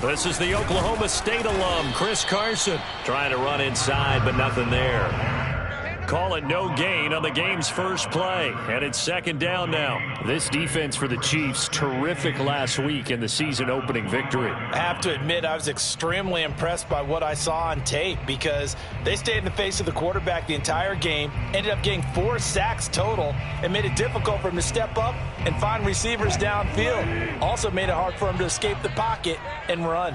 This is the Oklahoma State alum, Chris Carson, trying to run inside, but nothing there. Call it no gain on the game's first play, and it's second down now. This defense for the Chiefs, terrific last week in the season-opening victory. I have to admit, I was extremely impressed by what I saw on tape because they stayed in the face of the quarterback the entire game, ended up getting 4 sacks total, and made it difficult for him to step up and find receivers downfield. Also made it hard for him to escape the pocket and run.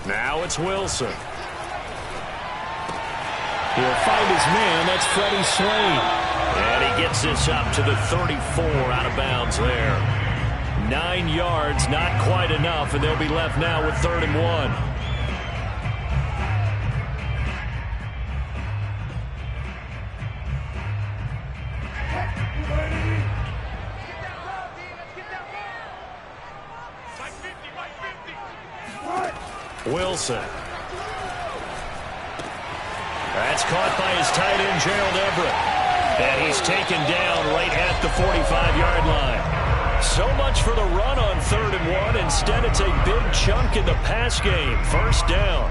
Now it's Wilson. He'll find his man. That's Freddie Swain. And he gets this up to the 34 out of bounds there. 9 yards, not quite enough, and they'll be left now with 3rd and 1. Wilson. That's caught by his tight end, Gerald Everett. And he's taken down right at the 45-yard line. So much for the run on 3rd and 1. Instead, it's a big chunk in the pass game. First down.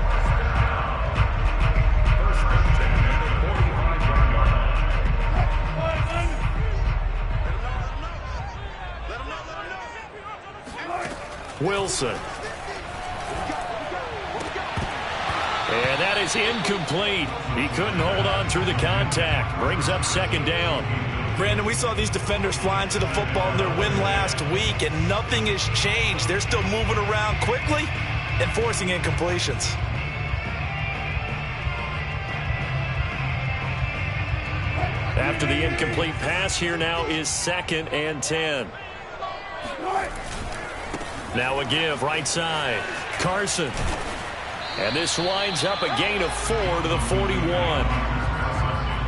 Wilson. And that is incomplete. He couldn't hold on through the contact. Brings up second down. Brandon, we saw these defenders flying to the football in their win last week, and nothing has changed. They're still moving around quickly and forcing incompletions. After the incomplete pass, here now is 2nd and 10. Now a give right side. Carson. And this winds up a gain of 4 to the 41.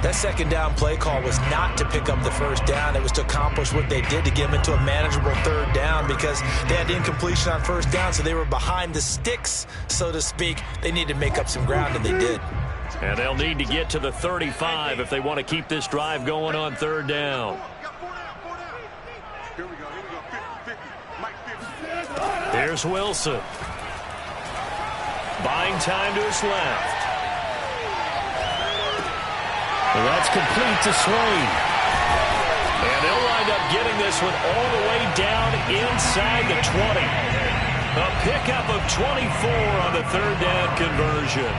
That second down play call was not to pick up the first down. It was to accomplish what they did to get them into a manageable 3rd down because they had incompletion on 1st down, so they were behind the sticks, so to speak. They needed to make up some ground, and they did. And they'll need to get to the 35 if they want to keep this drive going on 3rd down. Here's Wilson. Buying time to his left. And that's complete to Swain. And they'll wind up getting this one all the way down inside the 20. A pickup of 24 on the 3rd down conversion.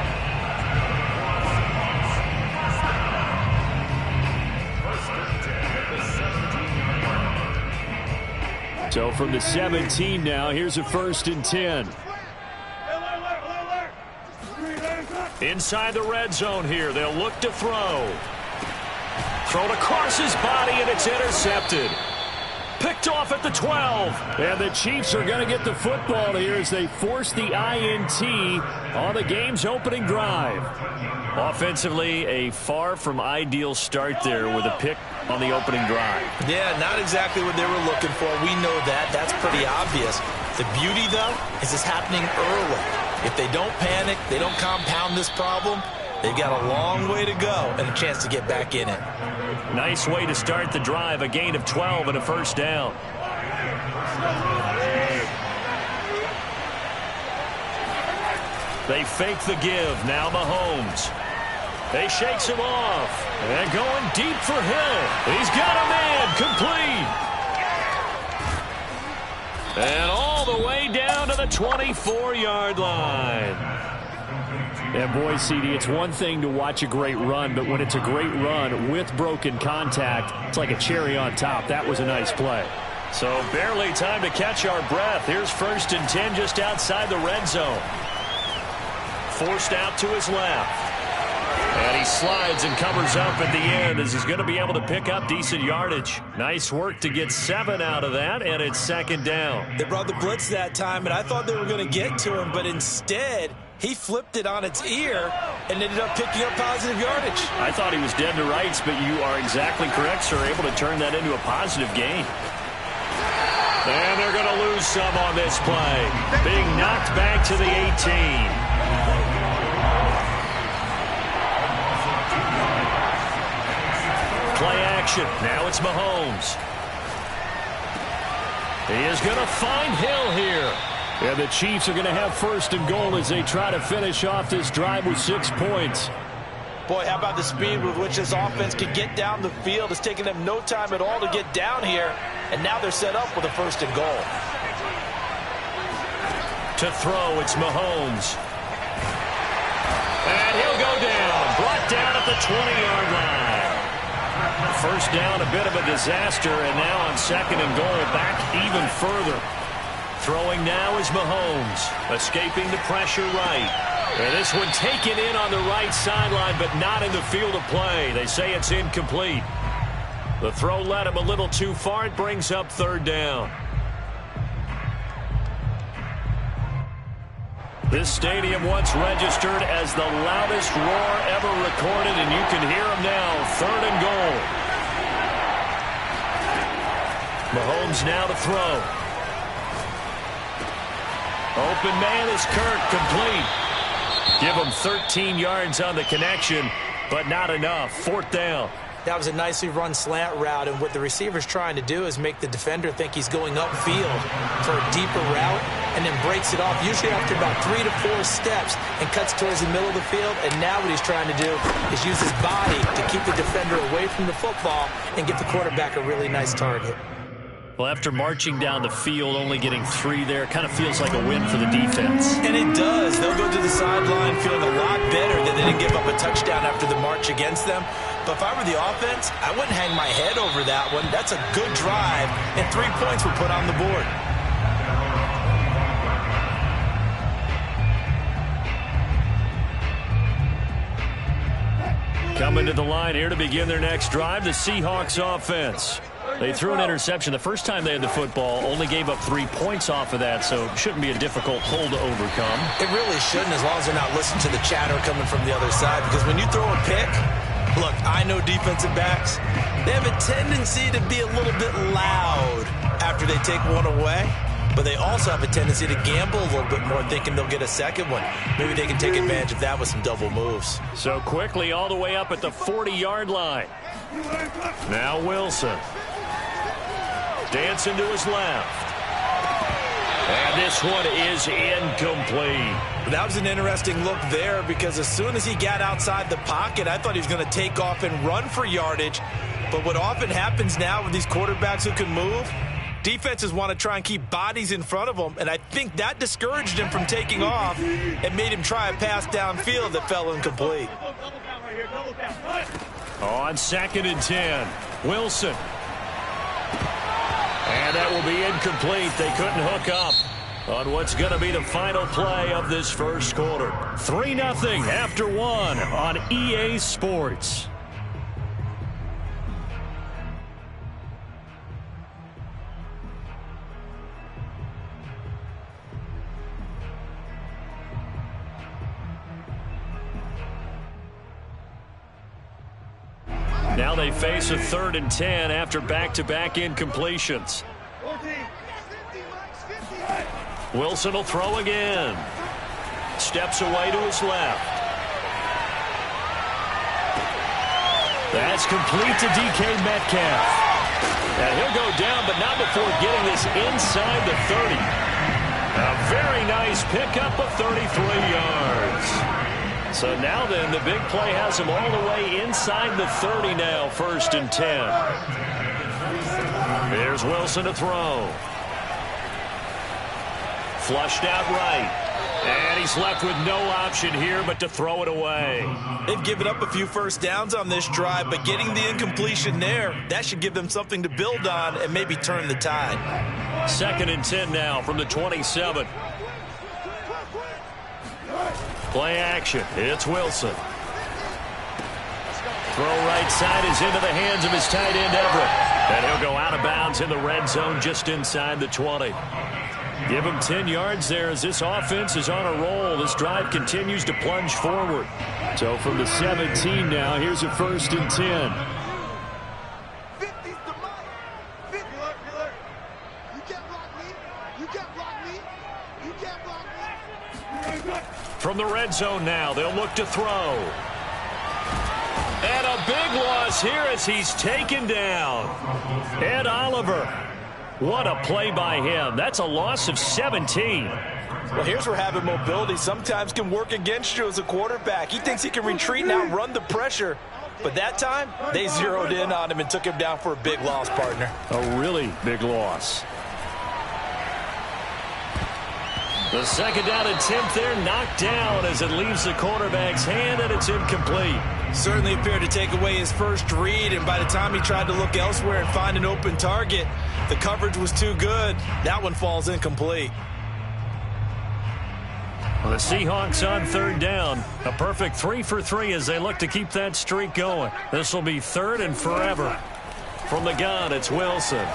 So from the 17 now, here's a 1st and 10. Inside the red zone here, they'll look to throw. Thrown across his body, and it's intercepted. Picked off at the 12. And the Chiefs are going to get the football here as they force the INT on the game's opening drive. Offensively, a far from ideal start there with a pick on the opening drive. Yeah, not exactly what they were looking for. We know that. That's pretty obvious. The beauty, though, is it's happening early. If they don't panic, they don't compound this problem, they've got a long way to go and a chance to get back in it. Nice way to start the drive, a gain of 12 and a 1st down. They fake the give, now Mahomes. They shakes him off, and going deep for Hill. He's got a man, complete. And all the way down to the 24-yard line. And boy, CD, it's one thing to watch a great run, but when it's a great run with broken contact, it's like a cherry on top. That was a nice play. So barely time to catch our breath. Here's 1st and 10 just outside the red zone. Forced out to his left. And he slides and covers up at the end as he's going to be able to pick up decent yardage. Nice work to get 7 out of that, and it's 2nd down. They brought the blitz that time, and I thought they were going to get to him, but instead he flipped it on its ear and ended up picking up positive yardage. I thought he was dead to rights, but you are exactly correct, sir. Able to turn that into a positive gain. And they're going to lose some on this play. Being knocked back to the 18. Play action. Now it's Mahomes. He is going to find Hill here. And the Chiefs are going to have first and goal as they try to finish off this drive with 6 points. Boy, how about the speed with which this offense can get down the field? It's taking them no time at all to get down here. And now they're set up with a first and goal. To throw, it's Mahomes. And he'll go down. Brought down at the 20-yard line. First down, a bit of a disaster, and now on second and goal, back even further. Throwing now is Mahomes, escaping the pressure right. And this one taken in on the right sideline, but not in the field of play. They say it's incomplete. The throw led him a little too far. It brings up third down. This stadium once registered as the loudest roar ever recorded, and you can hear him now. Third and goal. Mahomes now to throw. Open man is Kirk, complete. Give him 13 yards on the connection, but not enough. Fourth down. That was a nicely run slant route, and what the receiver's trying to do is make the defender think he's going upfield for a deeper route, and then breaks it off, usually after about 3 to 4 steps, and cuts towards the middle of the field. And now what he's trying to do is use his body to keep the defender away from the football and get the quarterback a really nice target. Well, after marching down the field, only getting 3 there, kind of feels like a win for the defense. And it does. They'll go to the sideline feeling a lot better that they didn't give up a touchdown after the march against them. But if I were the offense, I wouldn't hang my head over that one. That's a good drive, and 3 points were put on the board. Coming to the line here to begin their next drive, the Seahawks offense. They threw an interception the first time they had the football, only gave up 3 points off of that, so it shouldn't be a difficult hole to overcome. It really shouldn't, as long as they're not listening to the chatter coming from the other side, because when you throw a pick, look, I know defensive backs, they have a tendency to be a little bit loud after they take one away, but they also have a tendency to gamble a little bit more, thinking they'll get a second one. Maybe they can take advantage of that with some double moves. So quickly all the way up at the 40-yard line. Now Wilson. Dancing to his left. And this one is incomplete. That was an interesting look there, because as soon as he got outside the pocket, I thought he was going to take off and run for yardage. But what often happens now with these quarterbacks who can move, defenses want to try and keep bodies in front of them, and I think that discouraged him from taking off and made him try a pass downfield that fell incomplete. On second and 10, Wilson. And that will be incomplete. They couldn't hook up on what's going to be the final play of this first quarter. 3-0 after 1 on EA Sports. Now they face a 3rd and 10 after back-to-back incompletions. Wilson will throw again. Steps away to his left. That's complete to DK Metcalf. And he'll go down, but not before getting this inside the 30. A very nice pickup of 33 yards. So now then, the big play has him all the way inside the 30 now, 1st and 10. Here's Wilson to throw. Flushed out right. And he's left with no option here but to throw it away. They've given up a few first downs on this drive, but getting the incompletion there, that should give them something to build on and maybe turn the tide. 2nd and 10 now from the 27. Play action. It's Wilson. Throw right side is into the hands of his tight end, Everett. And he'll go out of bounds in the red zone just inside the 20. Give him 10 yards there as this offense is on a roll. This drive continues to plunge forward. So from the 17 now, here's a 1st and 10. From the red zone now, they'll look to throw. And a big loss here as he's taken down. Ed Oliver. What a play by him. That's a loss of 17. Well, here's where having mobility sometimes can work against you as a quarterback. He thinks he can retreat and outrun the pressure. But that time, they zeroed in on him and took him down for a big loss, partner. A really big loss. The second down attempt there knocked down as it leaves the quarterback's hand, and it's incomplete. Certainly appeared to take away his first read, and by the time he tried to look elsewhere and find an open target, the coverage was too good. That one falls incomplete. Well, the Seahawks on third down. A perfect 3 for 3 as they look to keep that streak going. This will be third and forever. From the gun, it's Wilson.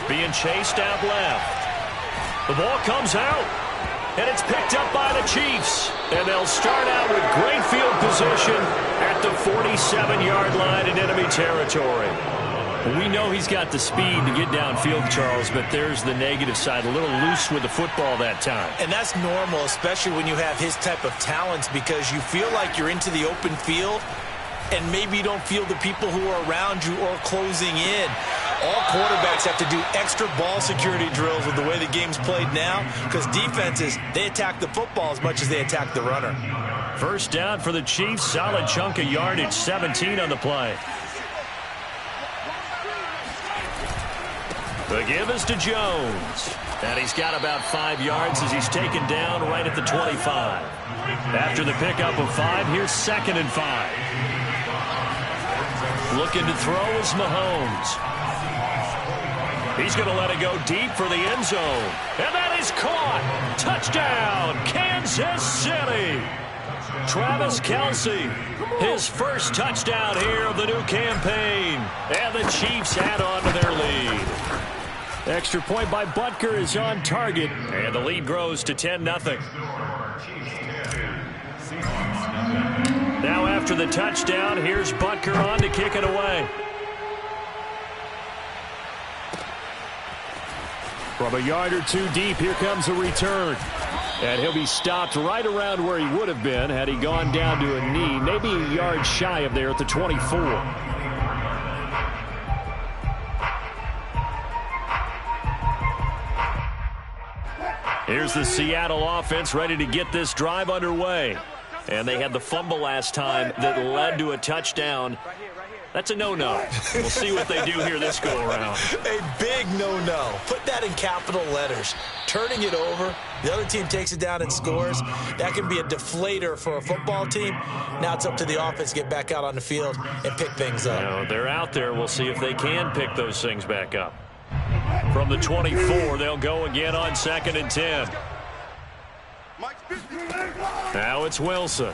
Being chased out left. The ball comes out, and it's picked up by the Chiefs. And they'll start out with great field position at the 47-yard line in enemy territory. We know he's got the speed to get downfield, Charles, but there's the negative side. A little loose with the football that time. And that's normal, especially when you have his type of talents, because you feel like you're into the open field, and maybe you don't feel the people who are around you or closing in. All quarterbacks have to do extra ball security drills with the way the game's played now, because defenses, they attack the football as much as they attack the runner. First down for the Chiefs. Solid chunk of yardage, 17 on the play. The give is to Jones. And he's got about 5 yards as he's taken down right at the 25. After the pickup of 5, here's 2nd and 5. Looking to throw is Mahomes. He's going to let it go deep for the end zone. And that is caught. Touchdown, Kansas City. Travis Kelce, his first touchdown here of the new campaign. And the Chiefs add on to their lead. Extra point by Butker is on target. And the lead grows to 10-0. Now after the touchdown, here's Butker on to kick it away. From a yard or two deep, here comes a return. And he'll be stopped right around where he would have been had he gone down to a knee, maybe a yard shy of there at the 24. Here's the Seattle offense ready to get this drive underway. And they had the fumble last time that led to a touchdown. That's a no-no. We'll see what they do here this go-around. A big no-no. Put that in capital letters. Turning it over, the other team takes it down and scores. That can be a deflator for a football team. Now it's up to the offense to get back out on the field and pick things up. Now, they're out there. We'll see if they can pick those things back up. From the 24, they'll go again on 2nd and 10. Now it's Wilson.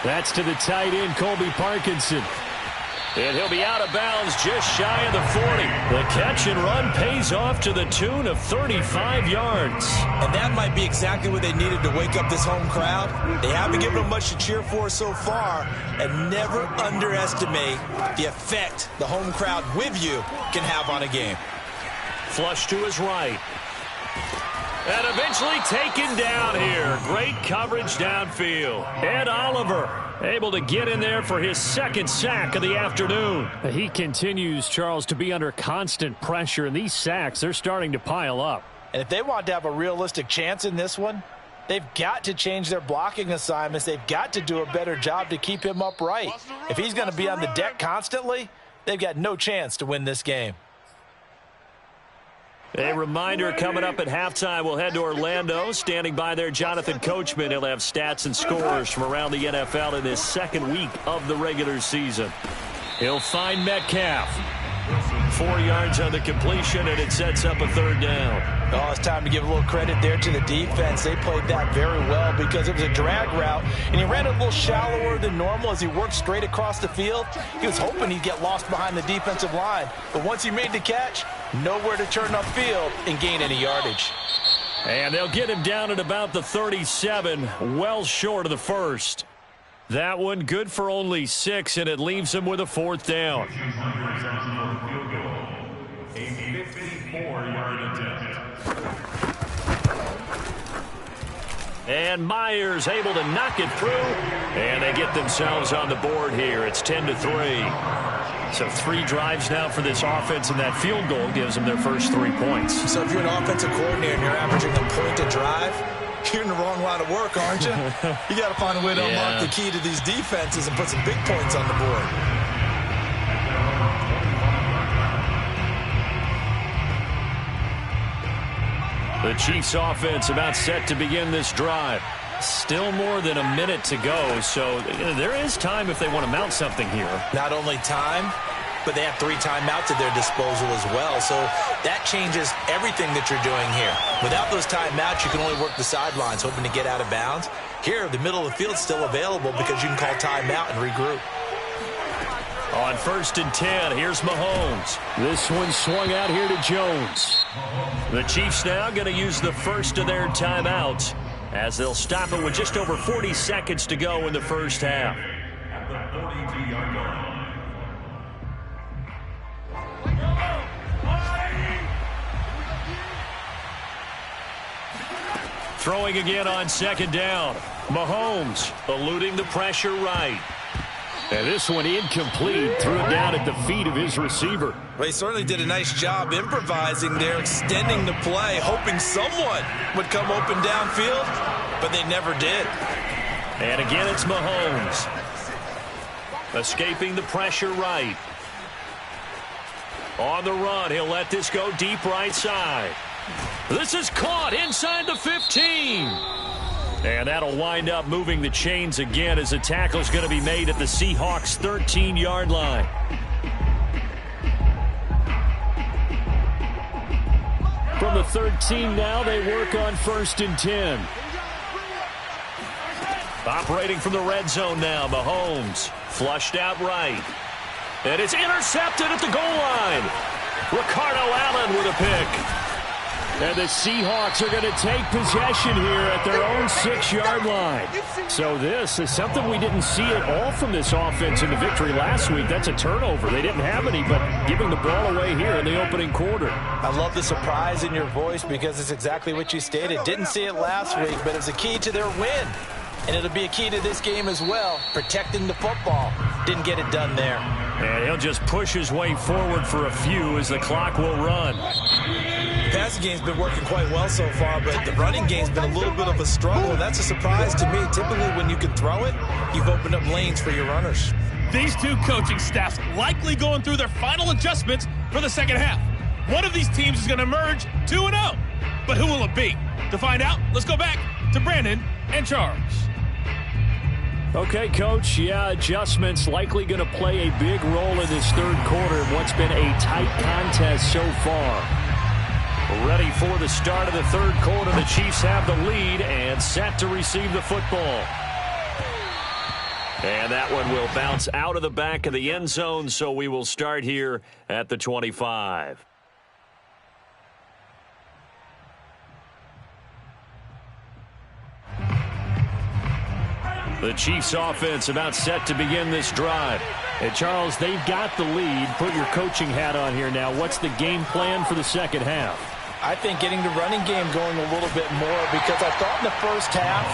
That's to the tight end, Colby Parkinson. And he'll be out of bounds just shy of the 40. The catch and run pays off to the tune of 35 yards. And that might be exactly what they needed to wake up this home crowd. They haven't given them much to cheer for so far. And never underestimate the effect the home crowd with you can have on a game. Flush to his right. And eventually taken down here. Great coverage downfield. Ed Oliver able to get in there for his 2nd sack of the afternoon. He continues, Charles, to be under constant pressure, and these sacks, they're starting to pile up. And if they want to have a realistic chance in this one, they've got to change their blocking assignments. They've got to do a better job to keep him upright. If he's going to be on the deck constantly, they've got no chance to win this game. A reminder coming up at halftime, we'll head to Orlando. Standing by there, Jonathan Coachman. He'll have stats and scores from around the NFL in this 2nd week of the regular season. He'll find Metcalf. 4 yards on the completion, and it sets up a 3rd down. Oh, it's time to give a little credit there to the defense. They played that very well because it was a drag route, and he ran a little shallower than normal as he worked straight across the field. He was hoping he'd get lost behind the defensive line, but once he made the catch, nowhere to turn upfield and gain any yardage. And they'll get him down at about the 37, well short of the 1st. That one good for only 6, and it leaves him with a 4th down. A 54-yard attempt. And Myers able to knock it through. And they get themselves on the board here. It's 10-3. So 3 drives now for this offense, and that field goal gives them their first 3 points. So if you're an offensive coordinator and you're averaging a point a drive, you're in the wrong line of work, aren't you? You got to find a way to unlock the key to these defenses and put some big points on the board. The Chiefs offense about set to begin this drive. Still more than a minute to go, so there is time if they want to mount something here. Not only time, but they have 3 timeouts at their disposal as well, so that changes everything that you're doing here. Without those timeouts, you can only work the sidelines, hoping to get out of bounds. Here, the middle of the field's still available because you can call timeout and regroup. On 1st and 10, here's Mahomes. This one swung out here to Jones. The Chiefs now going to use the first of their timeouts as they'll stop it with just over 40 seconds to go in the first half. Throwing again on 2nd down. Mahomes eluding the pressure right. And this one incomplete. Threw it down at the feet of his receiver. Well, he certainly did a nice job improvising there, extending the play, hoping someone would come open downfield, but they never did. And again, it's Mahomes. Escaping the pressure right. On the run, he'll let this go deep right side. This is caught inside the 15. And that'll wind up moving the chains again as the tackle's going to be made at the Seahawks' 13-yard line. From the 13 now, they work on 1st and 10. Operating from the red zone now, Mahomes. Flushed out right. And it's intercepted at the goal line. Ricardo Allen with a pick. And the Seahawks are going to take possession here at their own 6-yard line. So this is something we didn't see at all from this offense in the victory last week. That's a turnover. They didn't have any, but giving the ball away here in the opening quarter. I love the surprise in your voice because it's exactly what you stated. Didn't see it last week, but it's a key to their win. And it'll be a key to this game as well, protecting the football. Didn't get it done there. And he'll just push his way forward for a few as the clock will run. The passing game's been working quite well so far, but the running game's been a little bit of a struggle, and that's a surprise to me. Typically, when you can throw it, you've opened up lanes for your runners. These two coaching staffs likely going through their final adjustments for the second half. One of these teams is going to emerge 2-0. But who will it be? To find out, let's go back to Brandon and Charles. Okay, Coach, adjustments likely going to play a big role in this third quarter in what's been a tight contest so far. Ready for the start of the third quarter. The Chiefs have the lead and set to receive the football. And that one will bounce out of the back of the end zone, so we will start here at the 25. The Chiefs offense about set to begin this drive. And Charles, they've got the lead. Put your coaching hat on here now. What's the game plan for the second half? I think getting the running game going a little bit more, because I thought in the first half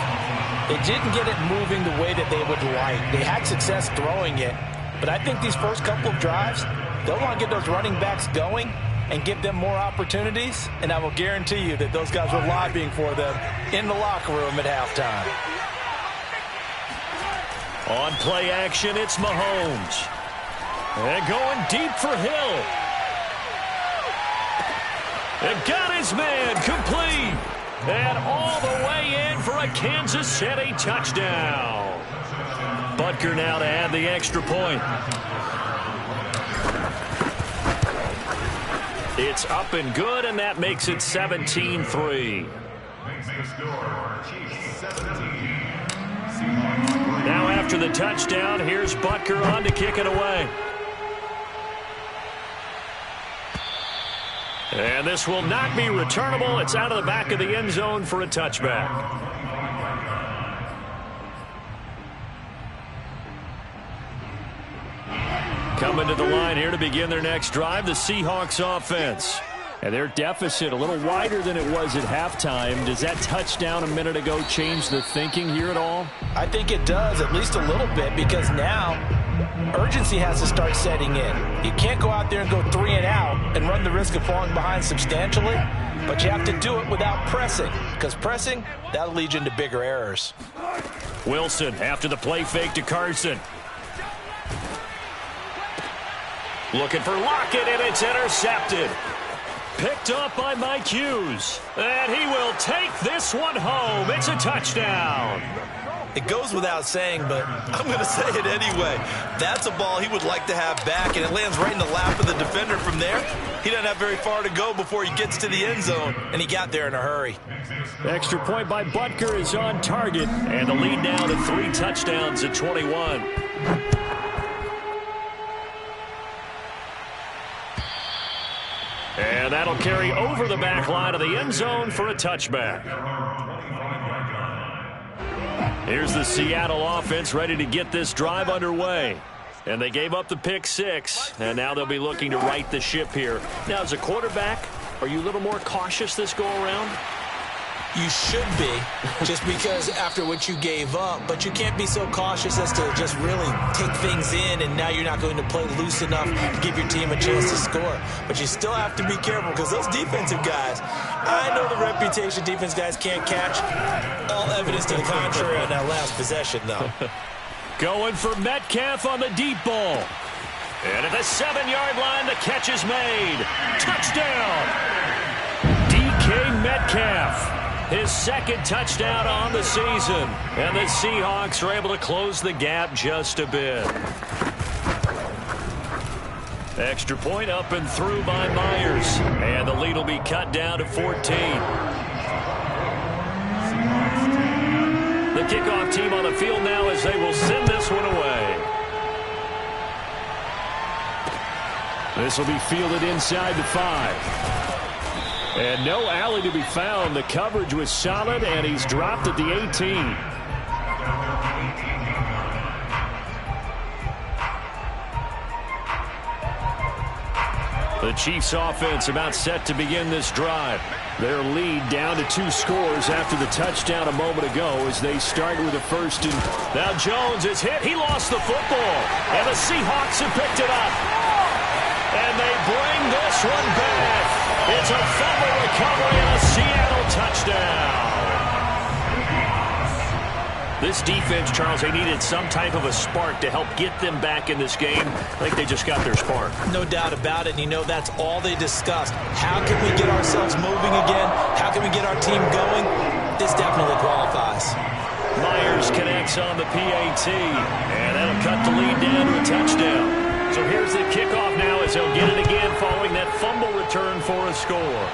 they didn't get it moving the way that they would like. They had success throwing it, but I think these first couple of drives, they'll want to get those running backs going and give them more opportunities, and I will guarantee you that those guys were lobbying for them in the locker room at halftime. On play action, it's Mahomes. And going deep for Hill. And got his man complete. And all the way in for a Kansas City touchdown. Butker now to add the extra point. It's up and good, and that makes it 17-3. Now after the touchdown, here's Butker on to kick it away. And this will not be returnable. It's out of the back of the end zone for a touchback. Coming to the line here to begin their next drive, the Seahawks offense. And their deficit a little wider than it was at halftime. Does that touchdown a minute ago change the thinking here at all? I think it does, at least a little bit, because now urgency has to start setting in. You can't go out there and go 3 and out and run the risk of falling behind substantially, but you have to do it without pressing, because pressing, that'll lead you into bigger errors. Wilson after the play fake to Carson. Looking for Lockett, and it's intercepted. Picked up by Mike Hughes. And he will take this one home. It's a touchdown. It goes without saying, but I'm going to say it anyway. That's a ball he would like to have back, and it lands right in the lap of the defender from there. He doesn't have very far to go before he gets to the end zone, and he got there in a hurry. Extra point by Butker is on target, and the lead now to 3 touchdowns at 21. And that'll carry over the back line of the end zone for a touchback. Here's the Seattle offense ready to get this drive underway. And they gave up the pick 6, and now they'll be looking to right the ship here. Now, as a quarterback, are you a little more cautious this go-around? You should be, just because after what you gave up, but you can't be so cautious as to just really take things in, and now you're not going to play loose enough to give your team a chance to score. But you still have to be careful, because those defensive guys, I know the reputation defense guys can't catch. All evidence to the contrary on that last possession, though. Going for Metcalf on the deep ball. And at the 7-yard line, the catch is made. Touchdown! DK Metcalf. His second touchdown on the season. And the Seahawks are able to close the gap just a bit. Extra point up and through by Myers. And the lead will be cut down to 14. The kickoff team on the field now as they will send this one away. This will be fielded inside the 5. And no alley to be found. The coverage was solid, and he's dropped at the 18. The Chiefs offense about set to begin this drive. Their lead down to 2 scores after the touchdown a moment ago as they start with a first and... Now Jones is hit. He lost the football. And the Seahawks have picked it up. And they bring this one back. It's a fumble recovery and a Seattle touchdown. This defense, Charles, they needed some type of a spark to help get them back in this game. I think they just got their spark. No doubt about it. And you know, that's all they discussed. How can we get ourselves moving again? How can we get our team going? This definitely qualifies. Myers connects on the PAT. And that'll cut the lead down to a touchdown. So here's the kickoff now as he'll get it again following that fumble return for a score.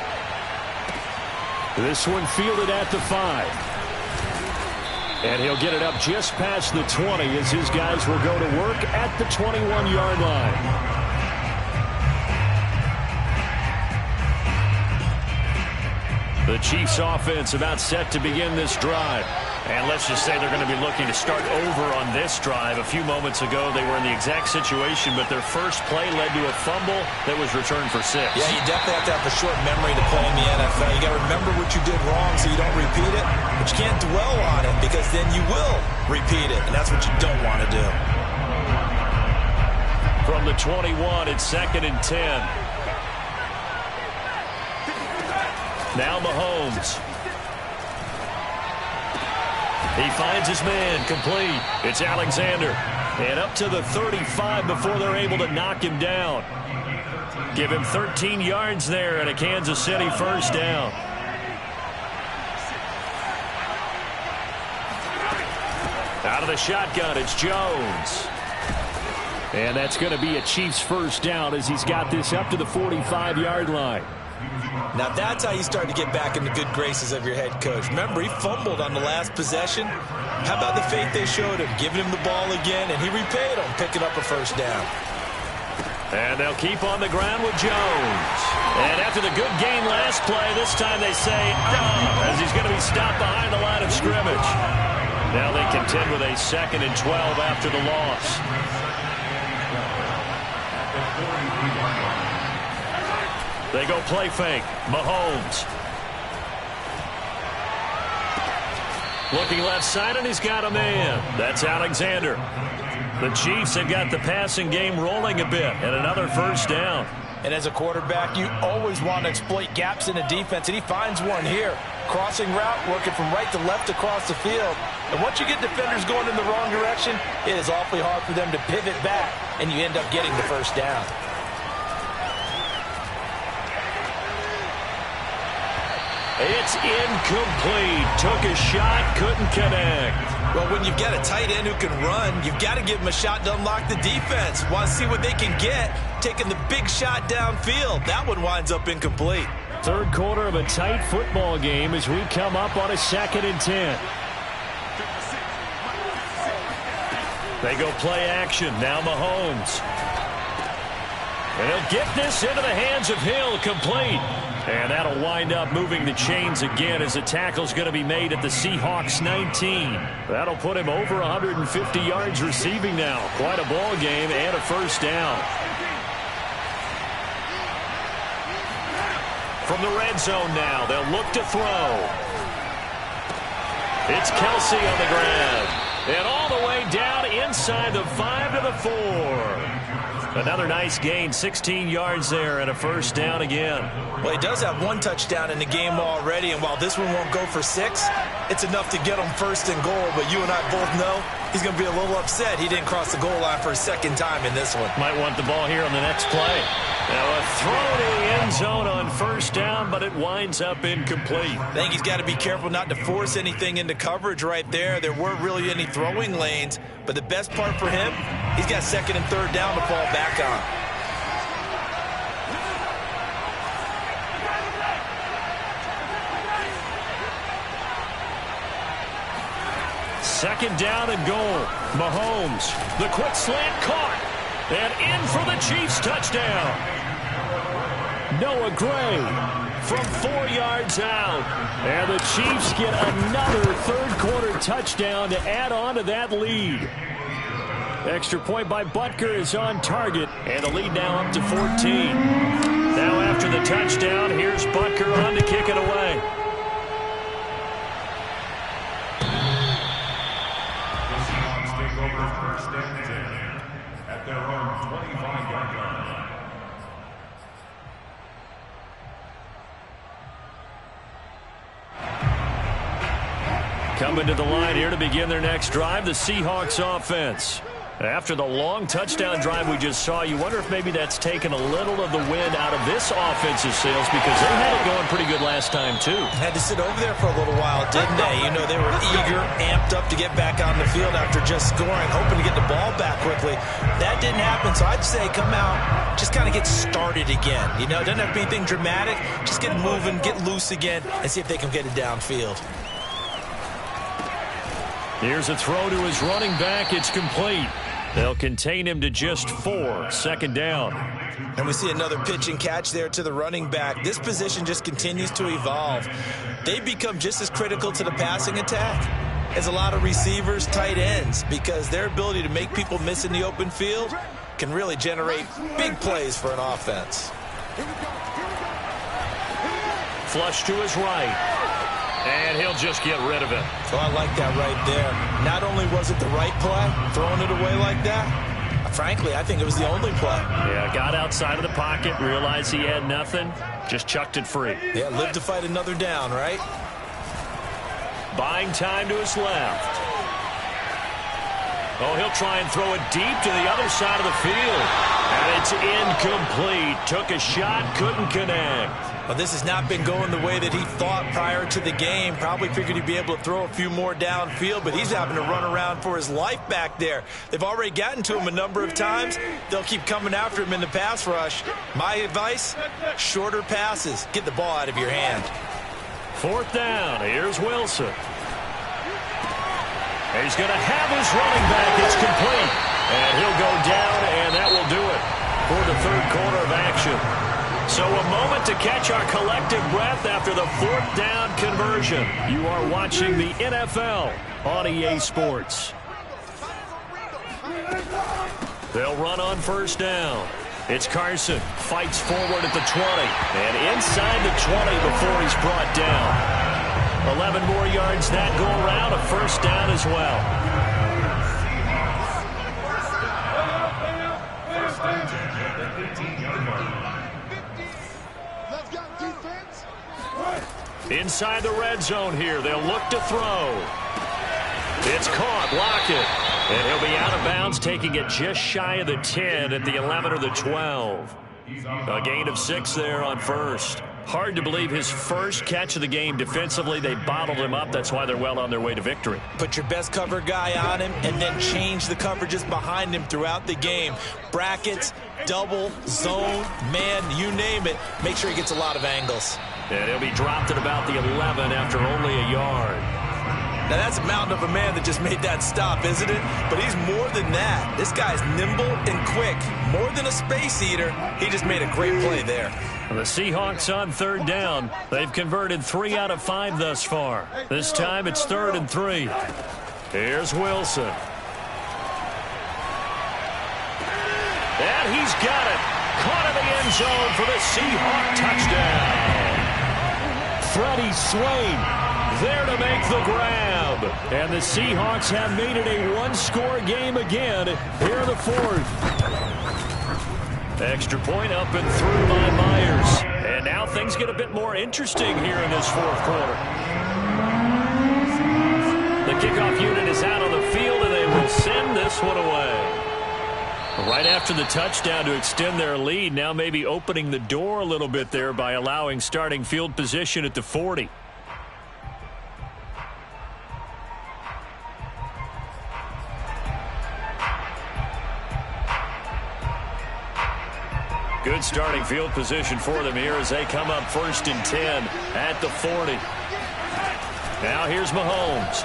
This one fielded at the 5. And he'll get it up just past the 20 as his guys will go to work at the 21-yard line. The Chiefs offense about set to begin this drive. And let's just say they're going to be looking to start over on this drive. A few moments ago, they were in the exact situation, but their first play led to a fumble that was returned for 6. Yeah, you definitely have to have a short memory to play in the NFL. You got to remember what you did wrong so you don't repeat it, but you can't dwell on it because then you will repeat it, and that's what you don't want to do. From the 21, it's 2nd and 10. Now Mahomes. He finds his man, complete. It's Alexander. And up to the 35 before they're able to knock him down. Give him 13 yards there and a Kansas City first down. Out of the shotgun, it's Jones. And that's going to be a Chiefs first down as he's got this up to the 45-yard line. Now that's how you start to get back in the good graces of your head coach. Remember, he fumbled on the last possession. How about the faith they showed him, giving him the ball again, and he repaid him, picking up a first down. And they'll keep on the ground with Jones. And after the good gain last play, this time they say, as he's going to be stopped behind the line of scrimmage. Now they contend with a 2nd and 12 after the loss. They go play fake. Mahomes. Looking left side, and he's got a man. That's Alexander. The Chiefs have got the passing game rolling a bit, and another first down. And as a quarterback, you always want to exploit gaps in a defense, and he finds one here. Crossing route, working from right to left across the field. And once you get defenders going in the wrong direction, it is awfully hard for them to pivot back, and you end up getting the first down. It's incomplete. Took a shot, couldn't connect. Well, when you've got a tight end who can run, you've got to give him a shot to unlock the defense. Want to see what they can get, taking the big shot downfield. That one winds up incomplete. Third quarter of a tight football game as we come up on a 2nd and 10. They go play action. Now Mahomes. And he'll get this into the hands of Hill, complete. And that'll wind up moving the chains again as the tackle's going to be made at the Seahawks 19. That'll put him over 150 yards receiving now. Quite a ball game and a first down. From the red zone now, they'll look to throw. It's Kelsey on the ground. And all the way down inside the 5 to the 4. Another nice gain, 16 yards there, and a first down again. Well, he does have one touchdown in the game already, and while this one won't go for 6, it's enough to get him first and goal. But you and I both know he's going to be a little upset he didn't cross the goal line for a second time in this one. Might want the ball here on the next play. Now a throw to the end zone on first down, but it winds up incomplete. I think he's got to be careful not to force anything into coverage right there. There weren't really any throwing lanes, but the best part for him, he's got 2nd and 3rd down to fall back on. Second down and goal. Mahomes, the quick slant caught. And in for the Chiefs touchdown. Noah Gray from 4 yards out. And the Chiefs get another third-quarter touchdown to add on to that lead. Extra point by Butker is on target, and the lead now up to 14. Now after the touchdown, here's Butker on to kick it away. The Seahawks take over first and 10 at their own 25-yard line. Coming to the line here to begin their next drive, the Seahawks offense. After the long touchdown drive we just saw, you wonder if maybe that's taken a little of the wind out of this offensive sails, because they had it going pretty good last time, too. Had to sit over there for a little while, didn't they? You know, they were eager, amped up to get back on the field after just scoring, hoping to get the ball back quickly. That didn't happen, so I'd say come out, just kind of get started again. You know, it doesn't have to be anything dramatic. Just get moving, get loose again, and see if they can get it downfield. Here's a throw to his running back. It's complete. They'll contain him to just 4. Second down. And we see another pitch and catch there to the running back. This position just continues to evolve. They become just as critical to the passing attack as a lot of receivers, tight ends, because their ability to make people miss in the open field can really generate big plays for an offense. Flush to his right. And he'll just get rid of it. So I like that right there. Not only was it the right play, throwing it away like that, frankly, I think it was the only play. Yeah, got outside of the pocket, realized he had nothing, just chucked it free. Yeah, lived to fight another down, right? Buying time to his left. Oh, he'll try and throw it deep to the other side of the field. And it's incomplete. Took a shot, couldn't connect. Well, this has not been going the way that he thought prior to the game. Probably figured he'd be able to throw a few more downfield, but he's having to run around for his life back there. They've already gotten to him a number of times. They'll keep coming after him in the pass rush. My advice, shorter passes. Get the ball out of your hand. 4th down. Here's Wilson. He's going to have his running back. It's complete. And he'll go down, and that will do it for the third quarter of action. So a moment to catch our collective breath after the 4th down conversion. You are watching the NFL on EA Sports. They'll run on first down. It's Carson. Fights forward at the 20. And inside the 20 before he's brought down. 11 more yards that go around. A first down as well. Inside the red zone here. They'll look to throw. It's caught. Lockett. And he'll be out of bounds, taking it just shy of the 10 at the 11 or the 12. A gain of 6 there on first. Hard to believe his first catch of the game defensively. They bottled him up. That's why they're well on their way to victory. Put your best cover guy on him and then change the coverages behind him throughout the game. Brackets, double, zone, man, you name it. Make sure he gets a lot of angles. And he'll be dropped at about the 11 after only a yard. Now, that's a mountain of a man that just made that stop, isn't it? But he's more than that. This guy's nimble and quick. More than a space eater. He just made a great play there. The Seahawks on third down. They've converted 3 out of 5 thus far. This time it's 3rd and 3. Here's Wilson. And he's got it. Caught in the end zone for the Seahawk touchdown. Freddie Swain there to make the grab. And the Seahawks have made it a one-score game again here in the 4th. Extra point up and through by Myers. And now things get a bit more interesting here in this 4th quarter. The kickoff unit is out on the field, and they will send this one away. Right after the touchdown to extend their lead, now maybe opening the door a little bit there by allowing starting field position at the 40. Good starting field position for them here as they come up 1st and 10 at the 40. Now here's Mahomes.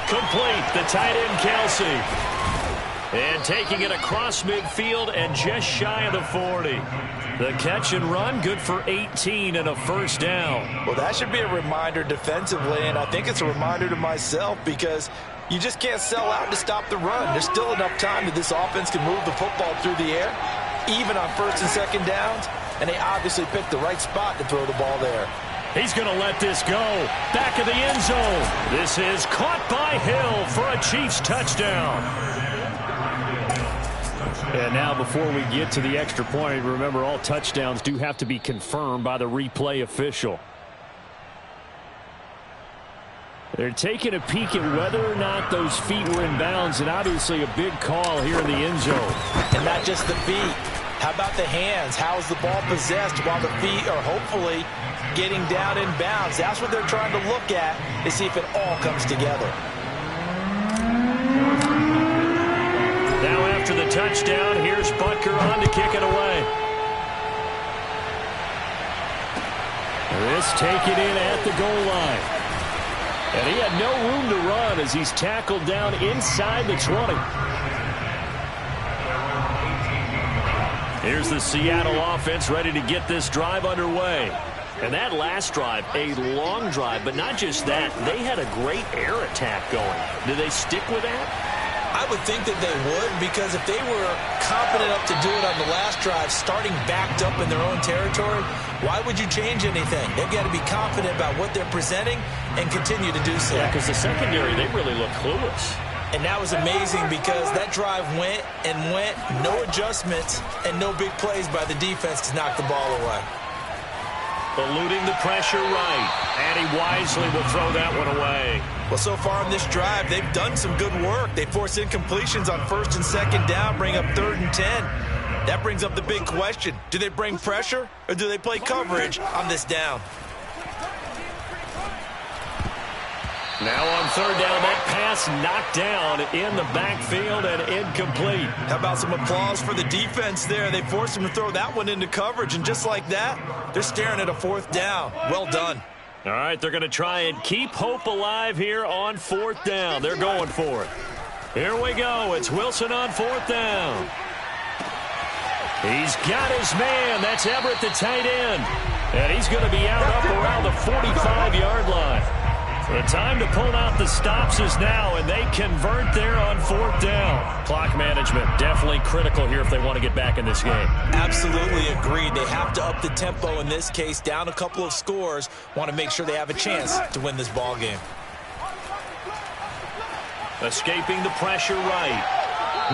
Complete, the tight end Kelsey. And taking it across midfield and just shy of the 40. The catch and run, good for 18 and a first down. Well, that should be a reminder defensively, and I think it's a reminder to myself because you just can't sell out to stop the run. There's still enough time that this offense can move the football through the air, even on 1st and 2nd downs, and they obviously picked the right spot to throw the ball there. He's going to let this go. Back of the end zone. This is caught by Hill for a Chiefs touchdown. And now before we get to the extra point, remember all touchdowns do have to be confirmed by the replay official. They're taking a peek at whether or not those feet were in bounds, and obviously a big call here in the end zone. And not just the feet. How about the hands? How is the ball possessed while the feet are hopefully getting down in bounds? That's what they're trying to look at to see if it all comes together. Now after the touchdown, here's Butker on to kick it away. This taken in at the goal line. And he had no room to run as he's tackled down inside the 20. Here's the Seattle offense ready to get this drive underway. And that last drive, a long drive, but not just that. They had a great air attack going. Do they stick with that? I would think that they would, because if they were confident enough to do it on the last drive, starting backed up in their own territory, why would you change anything? They've got to be confident about what they're presenting and continue to do so. Yeah, because the secondary, they really look clueless. And that was amazing because that drive went and went, no adjustments, and no big plays by the defense to knock the ball away. Eluding the pressure right, and he wisely will throw that one away. Well, so far on this drive, they've done some good work. They force incompletions on 1st and 2nd down, bring up 3rd and 10. That brings up the big question. Do they bring pressure, or do they play coverage on this down? Now on 3rd down, that pass knocked down in the backfield and incomplete. How about some applause for the defense there? They forced him to throw that one into coverage, and just like that, they're staring at a 4th down. Well done. All right, they're going to try and keep hope alive here on 4th down. They're going for it. Here we go. It's Wilson on 4th down. He's got his man. That's Everett, the tight end. And he's going to be out up around the 45-yard line. The time to pull out the stops is now, and they convert there on 4th down. Clock management definitely critical here if they want to get back in this game. Absolutely agreed. They have to up the tempo in this case, down a couple of scores. Want to make sure they have a chance to win this ball game. Escaping the pressure right.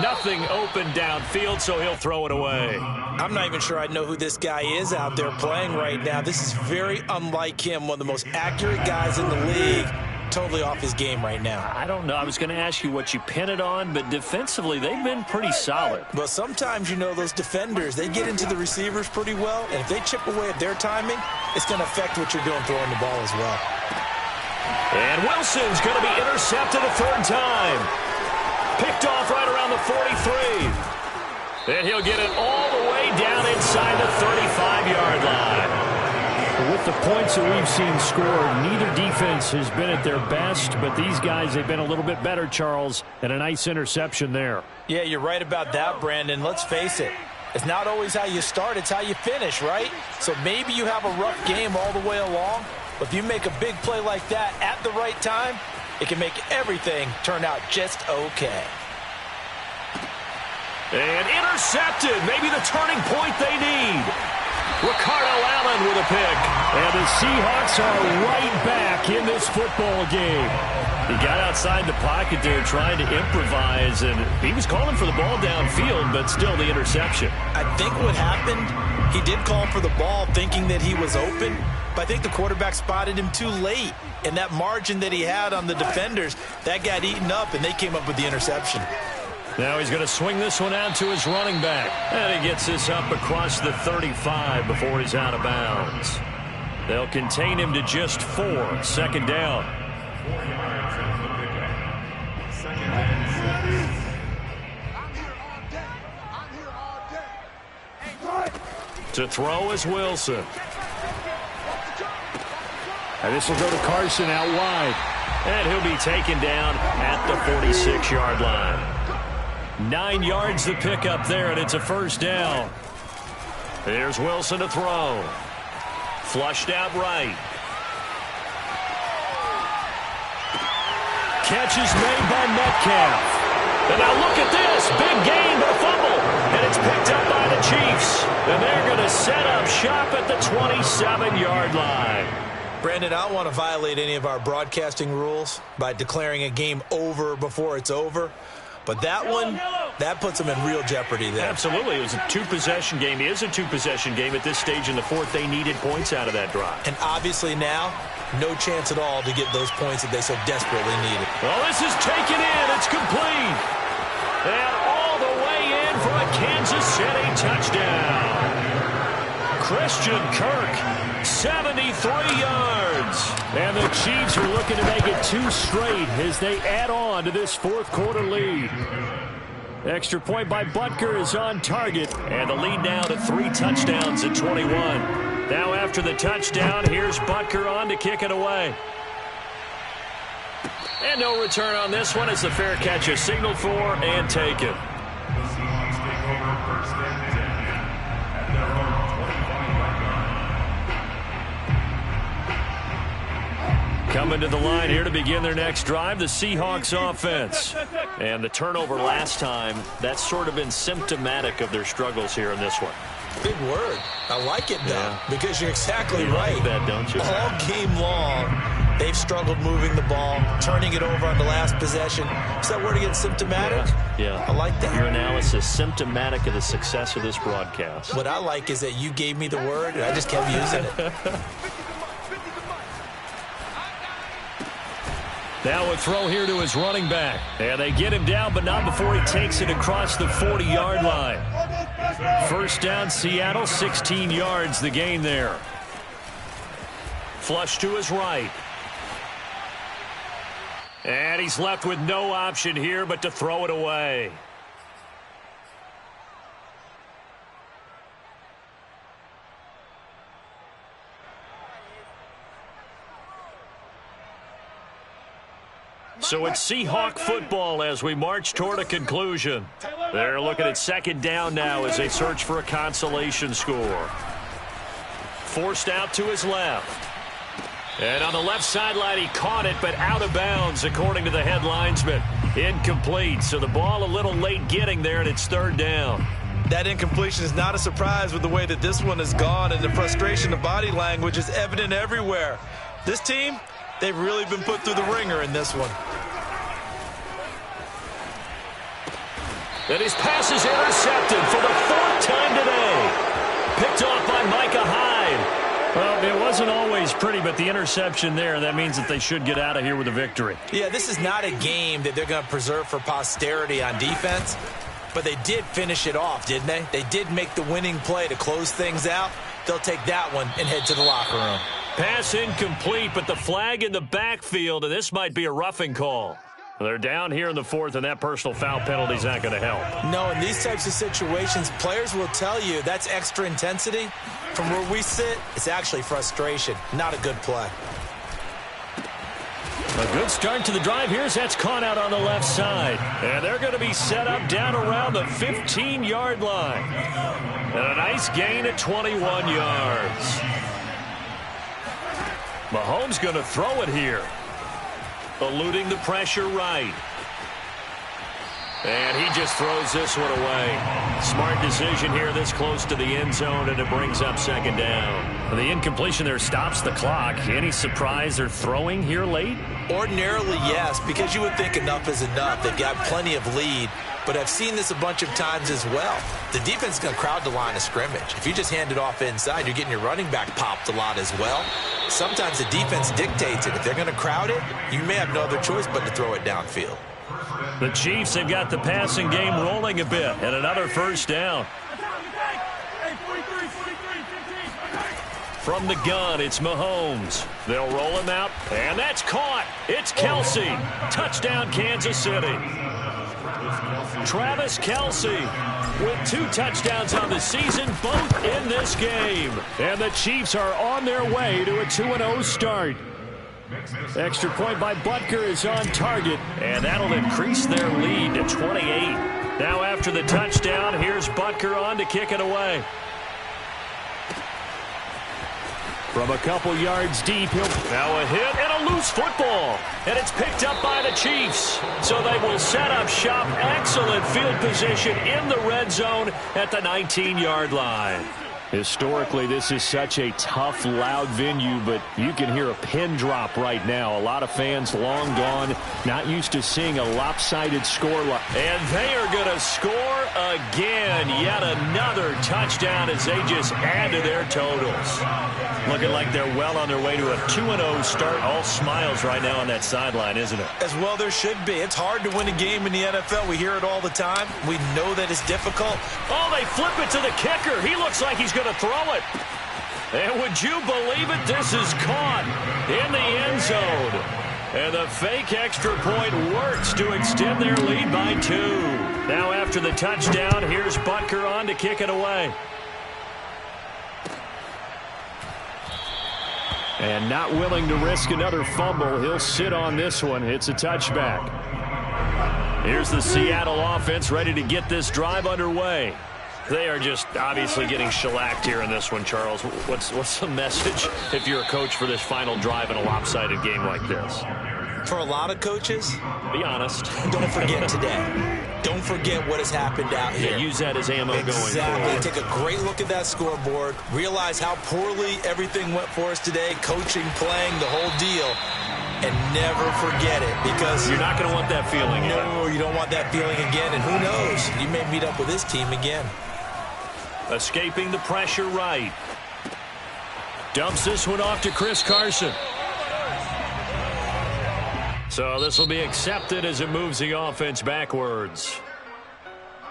Nothing open downfield, so he'll throw it away. I'm not even sure I know who this guy is out there playing right now. This is very unlike him, one of the most accurate guys in the league. Totally off his game right now. I don't know. I was going to ask you what you pin it on, but defensively, they've been pretty solid. But sometimes, you know, those defenders, they get into the receivers pretty well, and if they chip away at their timing, it's going to affect what you're doing throwing the ball as well. And Wilson's going to be intercepted a 3rd time. Picked off right around the 43. And he'll get it all the way down inside the 35-yard line. With the points that we've seen scored, neither defense has been at their best, but these guys, they've been a little bit better, Charles, and a nice interception there. Yeah, you're right about that, Brandon. Let's face it. It's not always how you start, it's how you finish, right? So maybe you have a rough game all the way along, but if you make a big play like that at the right time, it can make everything turn out just okay. And intercepted. Maybe the turning point they need. Ricardo Allen with a pick. And the Seahawks are right back in this football game. He got outside the pocket there trying to improvise, and he was calling for the ball downfield, but still the interception. I think what happened, he did call for the ball thinking that he was open, but I think the quarterback spotted him too late. And that margin that he had on the defenders, that got eaten up, and they came up with the interception. Now he's going to swing this one out to his running back. And he gets this up across the 35 before he's out of bounds. They'll contain him to just 4. 2nd down. To throw is Wilson. And this will go to Carson out wide. And he'll be taken down at the 46-yard line. 9 yards to pick up there, and it's a 1st down. Here's Wilson to throw. Flushed out right. Catch is made by Metcalf. And now look at this. Big gain, but a fumble. And it's picked up by the Chiefs. And they're going to set up shop at the 27-yard line. Brandon, I don't want to violate any of our broadcasting rules by declaring a game over before it's over. But that one, that puts them in real jeopardy there. Absolutely. It was a 2-possession game. It is a 2-possession game at this stage in the 4th. They needed points out of that drive. And obviously now, no chance at all to get those points that they so desperately needed. Well, this is taken in. It's complete. And all the way in for a Kansas City touchdown. Christian Kirk, 73 yards. And the Chiefs are looking to make it 2 straight as they add on to this 4th quarter lead. Extra point by Butker is on target. And the lead now to 3 touchdowns at 21. Now after the touchdown, here's Butker on to kick it away. And no return on this one as the fair catch is signaled for and taken. The Seahawks take over 1st and 10 at their own 25-yard line. Coming to the line here to begin their next drive, the Seahawks offense. And the turnover last time, that's sort of been symptomatic of their struggles here in this one. Big word. I like it, though, because you're exactly You right. like that, don't you? All game long, they've struggled moving the ball, turning it over on the last possession. Is that word again, symptomatic? Yeah. I like that. Your analysis, symptomatic of the success of this broadcast. What I like is that you gave me the word, and I just kept using it. Now a throw here to his running back. And they get him down, but not before he takes it across the 40-yard line. 1st down, Seattle, 16 yards the gain there. Flush to his right. And he's left with no option here but to throw it away. So it's Seahawk football as we march toward a conclusion. They're looking at 2nd down now as they search for a consolation score. Forced out to his left. And on the left sideline, he caught it, but out of bounds, according to the head linesman. Incomplete, so the ball a little late getting there, and it's third down. That incompletion is not a surprise with the way that this one has gone, and the frustration, the body language is evident everywhere. This team, they've really been put through the ringer in this one. And his pass is intercepted for the fourth time today. Picked off by Micah Hyde. Well, it wasn't always pretty, but the interception there, that means that they should get out of here with a victory. Yeah, this is not a game that they're going to preserve for posterity on defense, but they did finish it off, didn't they? They did make the winning play to close things out. They'll take that one and head to the locker room. Pass incomplete, but the flag in the backfield, and this might be a roughing call. They're down here in the fourth, and that personal foul penalty is not going to help. No, in these types of situations, players will tell you that's extra intensity. From where we sit, it's actually frustration, not a good play. A good start to the drive. Here's that's caught out on the left side. And they're going to be set up down around the 15-yard line. And a nice gain at 21 yards. Mahomes going to throw it here. Eluding the pressure right. And he just throws this one away. Smart decision here this close to the end zone, and it brings up second down. The incompletion there stops the clock. Any surprise they're throwing here late? Ordinarily, yes, because you would think enough is enough. They've got plenty of lead, but I've seen this a bunch of times as well. The defense is going to crowd the line of scrimmage. If you just hand it off inside, you're getting your running back popped a lot as well. Sometimes the defense dictates it. If they're going to crowd it, you may have no other choice but to throw it downfield. The Chiefs have got the passing game rolling a bit, and another first down. From the gun, it's Mahomes. They'll roll him out, and that's caught. It's Kelce. Touchdown, Kansas City. Travis Kelce with 2 touchdowns on the season, both in this game. And the Chiefs are on their way to a 2-0 start. Extra point by Butker is on target, and that'll increase their lead to 28. Now after the touchdown, here's Butker on to kick it away. From a couple yards deep, now a hit and a loose football. And it's picked up by the Chiefs. So they will set up shop. Excellent field position in the red zone at the 19-yard line. Historically, this is such a tough, loud venue, but you can hear a pin drop right now. A lot of fans long gone, not used to seeing a lopsided scoreline. And they are going to score again. Yet another touchdown as they just add to their totals. Looking like they're well on their way to a 2-0 start. All smiles right now on that sideline, isn't it? As well there should be. It's hard to win a game in the NFL. We hear it all the time. We know that it's difficult. Oh, they flip it to the kicker. He looks like he's going to throw it. And would you believe it? This is caught in the end zone. And the fake extra point works to extend their lead by 2. Now after the touchdown, here's Butker on to kick it away. And not willing to risk another fumble, he'll sit on this one. It's a touchback. Here's the Seattle offense ready to get this drive underway. They are just obviously getting shellacked here in this one, Charles. What's the message if you're a coach for this final drive in a lopsided game like this? For a lot of coaches, be honest. Don't forget today. Don't forget what has happened out here. Yeah, use that as ammo going forward. Exactly. Take a great look at that scoreboard. Realize how poorly everything went for us today. Coaching, playing, the whole deal. And never forget it, because you're not going to want that feeling. No, you don't want that feeling again. And who knows? You may meet up with this team again. Escaping the pressure right. Dumps this one off to Chris Carson. So this will be accepted as it moves the offense backwards.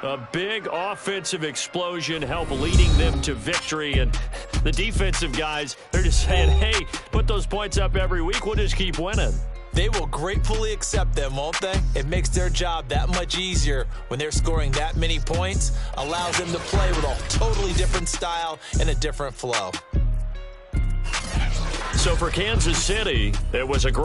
A big offensive explosion help leading them to victory. And the defensive guys, they're just saying, hey, put those points up every week. We'll just keep winning. They will gratefully accept them, won't they? It makes their job that much easier when they're scoring that many points. Allows them to play with a totally different style and a different flow. So for Kansas City, it was a great